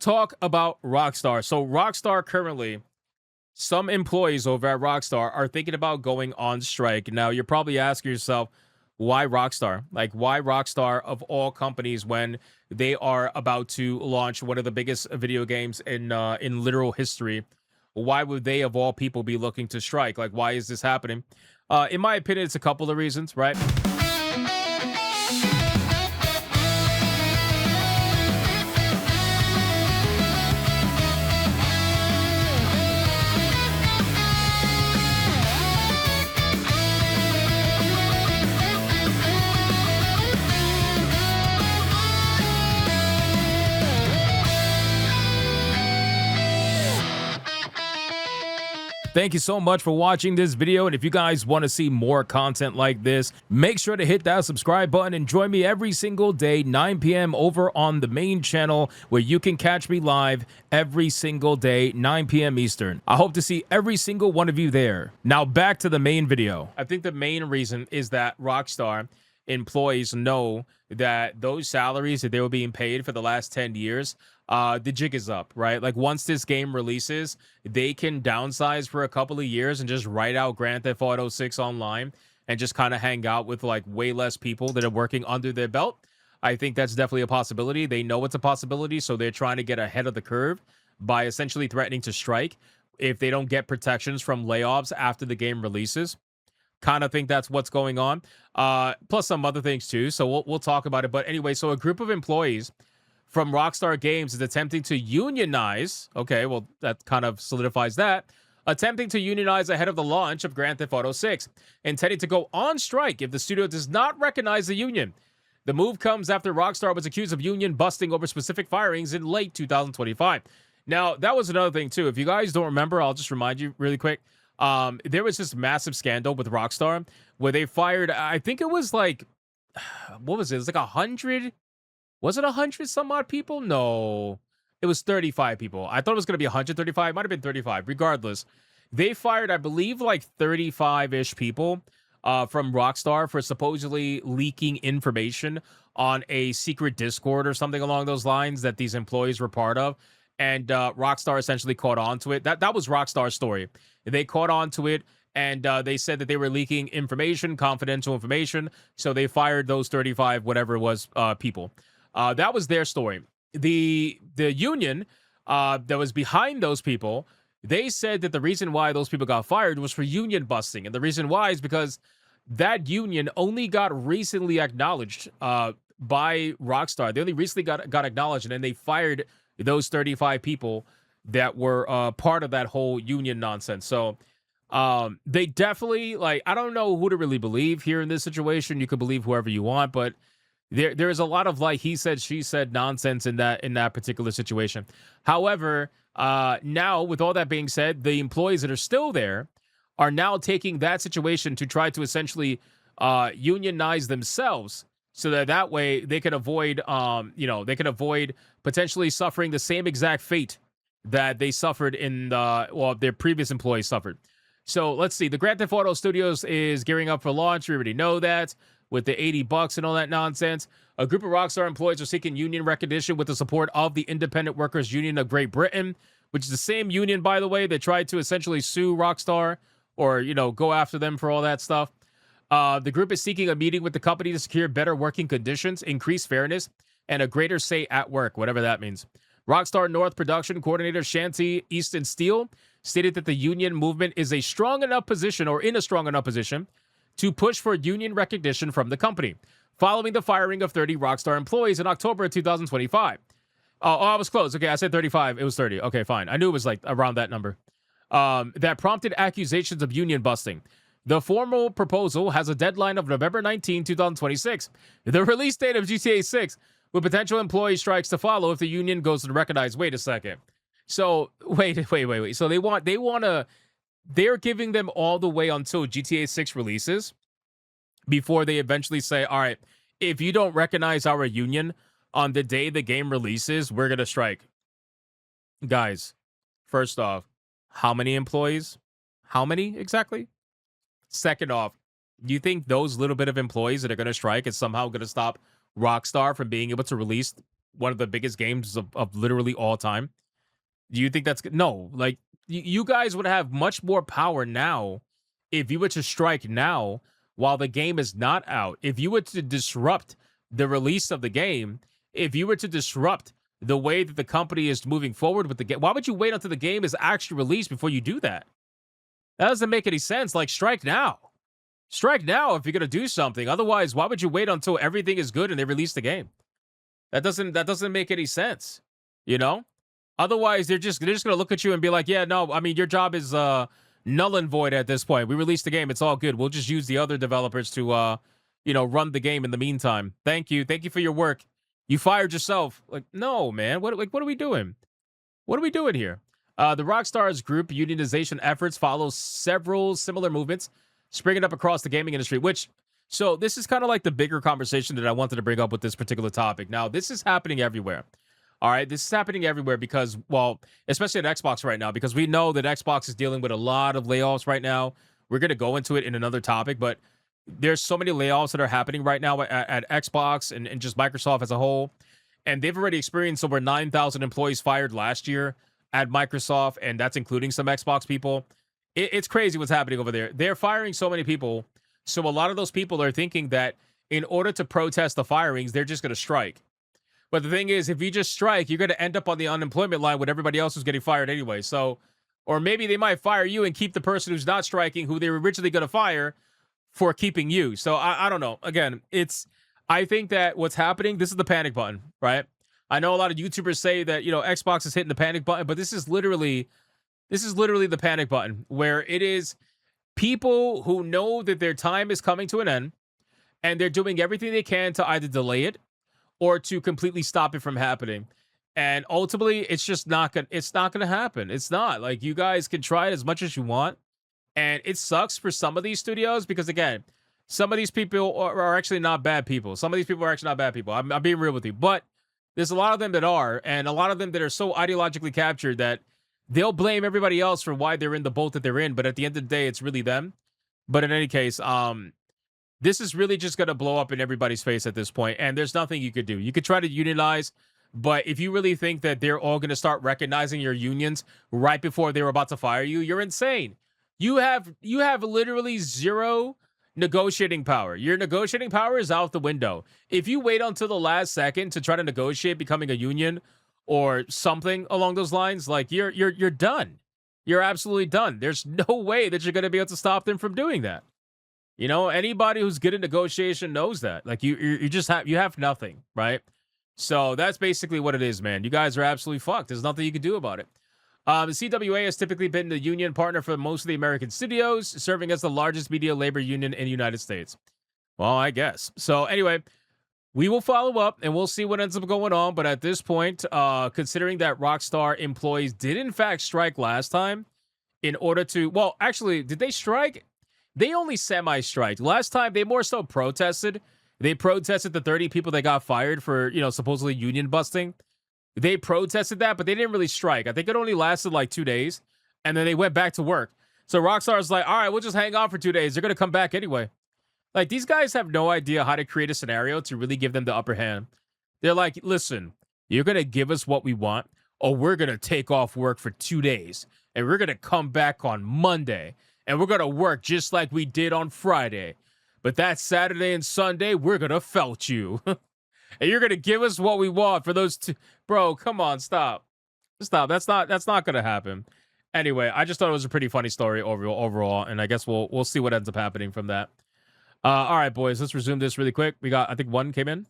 talk about Rockstar. So Rockstar currently, some employees over at Rockstar are thinking about going on strike. Now you're probably asking yourself, why Rockstar? Like why Rockstar of all companies when they are about to launch one of the biggest video games in literal history? Why would they of all people be looking to strike? Like why is this happening? In my opinion, it's a couple of reasons, right? Thank you so much for watching this video, and if you guys want to see more content like this, make sure to hit that subscribe button and join me every single day 9 p.m. over on the main channel where you can catch me live every single day 9 p.m. Eastern. I hope to see every single one of you there. Now back to the main video. I think the main reason is that Rockstar employees know that those salaries that they were being paid for the last 10 years, the jig is up, right? Like once this game releases, they can downsize for a couple of years and just write out Grand Theft Auto 6 online and just kind of hang out with like way less people that are working under their belt. I think that's definitely a possibility. They know it's a possibility, so they're trying to get ahead of the curve by essentially threatening to strike if they don't get protections from layoffs after the game releases. Kind of think that's what's going on. Plus some other things too. So we'll talk about it. But anyway, so a group of employees from Rockstar Games is attempting to unionize. Okay, well, that kind of solidifies that. Attempting to unionize ahead of the launch of Grand Theft Auto 6, intending to go on strike if the studio does not recognize the union. The move comes after Rockstar was accused of union busting over specific firings in late 2025. Now, that was another thing too. If you guys don't remember, I'll just remind you really quick. There was this massive scandal with Rockstar where they fired, I think it was like, what was it? It was like 100. Was it 100 some odd people? No, it was 35 people. I thought it was going to be 135. It might have been 35. Regardless, they fired, I believe, like 35-ish people from Rockstar for supposedly leaking information on a secret Discord or something along those lines that these employees were part of. And Rockstar essentially caught on to it. That was Rockstar's story. They caught on to it, and they said that they were leaking information, confidential information. So they fired those 35, whatever it was, people. That was their story. The union that was behind those people, they said that the reason why those people got fired was for union busting. And the reason why is because that union only got recently acknowledged by Rockstar. They only recently got acknowledged, and then they fired those 35 people that were part of that whole union nonsense. So they definitely, like, I don't know who to really believe here in this situation. You could believe whoever you want, but there is a lot of like he said, she said nonsense in that particular situation. However, now with all that being said, the employees that are still there are now taking that situation to try to essentially unionize themselves, so that way they can avoid they can avoid potentially suffering the same exact fate that they suffered in their previous employees suffered. So let's see. The Grand Theft Auto Studios is gearing up for launch. We already know that, with the $80 and all that nonsense. A group of Rockstar employees are seeking union recognition with the support of the Independent Workers Union of Great Britain, which is the same union, by the way, that tried to essentially sue Rockstar or, go after them for all that stuff. The group is seeking a meeting with the company to secure better working conditions, increased fairness, and a greater say at work, whatever that means. Rockstar North production coordinator Shanti Easton Steele stated that the union movement is in a strong enough position to push for union recognition from the company, following the firing of 30 Rockstar employees in October 2025. Oh, I was close. Okay, I said 35. It was 30. Okay, fine. I knew it was like around that number. That prompted accusations of union busting. The formal proposal has a deadline of November 19, 2026. The release date of GTA 6, with potential employee strikes to follow if the union goes to recognize. Wait a second. So, wait. So they're giving them all the way until GTA 6 releases before they eventually say, all right, if you don't recognize our union on the day the game releases, we're going to strike. Guys, first off, how many employees? How many exactly? Second off, do you think those little bit of employees that are going to strike is somehow going to stop Rockstar from being able to release one of the biggest games of literally all time. Do you think that's good? No, like you guys would have much more power now if you were to strike now while the game is not out. If you were to disrupt the release of the game, if you were to disrupt the way that the company is moving forward with the game, why would you wait until the game is actually released before you do that? That doesn't make any sense. Like, strike now. Strike now if you're gonna do something. Otherwise, why would you wait until everything is good and they release the game? That doesn't make any sense. You know? Otherwise, they're just gonna look at you and be like, yeah, no, I mean, your job is null and void at this point. We released the game, it's all good. We'll just use the other developers to run the game in the meantime. Thank you. Thank you for your work. You fired yourself. Like, no, man. What are we doing? What are we doing here? The Rockstar's group unionization efforts follow several similar movements springing up across the gaming industry, so this is kind of like the bigger conversation that I wanted to bring up with this particular topic. Now, this is happening everywhere. All right, this is happening everywhere because, well, especially at Xbox right now, because we know that Xbox is dealing with a lot of layoffs right now. We're going to go into it in another topic, but there's so many layoffs that are happening right now at Xbox and just Microsoft as a whole. And they've already experienced over 9,000 employees fired last year at Microsoft, and that's including some Xbox people. It's crazy what's happening over there. They're firing so many people. So a lot of those people are thinking that in order to protest the firings, they're just going to strike. But the thing is, if you just strike, you're going to end up on the unemployment line with everybody else who's getting fired anyway. So, or maybe they might fire you and keep the person who's not striking, who they were originally going to fire, for keeping you. So I don't know. Again, I think that what's happening, this is the panic button, right? I know a lot of YouTubers say that, Xbox is hitting the panic button, but this is literally the panic button, where it is people who know that their time is coming to an end and they're doing everything they can to either delay it or to completely stop it from happening. And ultimately, it's just not gonna happen. It's not. Like, you guys can try it as much as you want. And it sucks for some of these studios because, again, some of these people are actually not bad people. Some of these people are actually not bad people. I'm being real with you. But there's a lot of them that are, and a lot of them that are so ideologically captured that they'll blame everybody else for why they're in the boat that they're in. But at the end of the day, it's really them. But in any case, this is really just going to blow up in everybody's face at this point, and there's nothing you could do. You could try to unionize, but if you really think that they're all going to start recognizing your unions right before they were about to fire you, you're insane. You have literally zero negotiating power. Your negotiating power is out the window. If you wait until the last second to try to negotiate becoming a union or something along those lines, like, you're done. You're absolutely done. There's no way that you're going to be able to stop them from doing that. Anybody who's good at negotiation knows that. Like, you have nothing, right? So that's basically what it is, man. You guys are absolutely fucked. There's nothing you can do about it. The CWA has typically been the union partner for most of the American studios, serving as the largest media labor union in the United States. Well, I guess. So anyway, we will follow up and we'll see what ends up going on. But at this point, considering that Rockstar employees did in fact strike last time in order to, well, actually, did they strike? They only semi-striked. Last time, they more so protested. They protested the 30 people that got fired for, supposedly union busting. They protested that, but they didn't really strike. I think it only lasted like 2 days, and then they went back to work. So Rockstar's like, all right, we'll just hang on for 2 days. They're going to come back anyway. Like, these guys have no idea how to create a scenario to really give them the upper hand. They're like, listen, you're going to give us what we want, or we're going to take off work for 2 days, and we're going to come back on Monday, and we're going to work just like we did on Friday. But that Saturday and Sunday, we're going to felt you. And you're going to give us what we want for those two. Bro, come on, stop. Stop. That's not going to happen. Anyway, I just thought it was a pretty funny story overall, and I guess we'll see what ends up happening from that. All right, boys, let's resume this really quick. We got, I think one came in.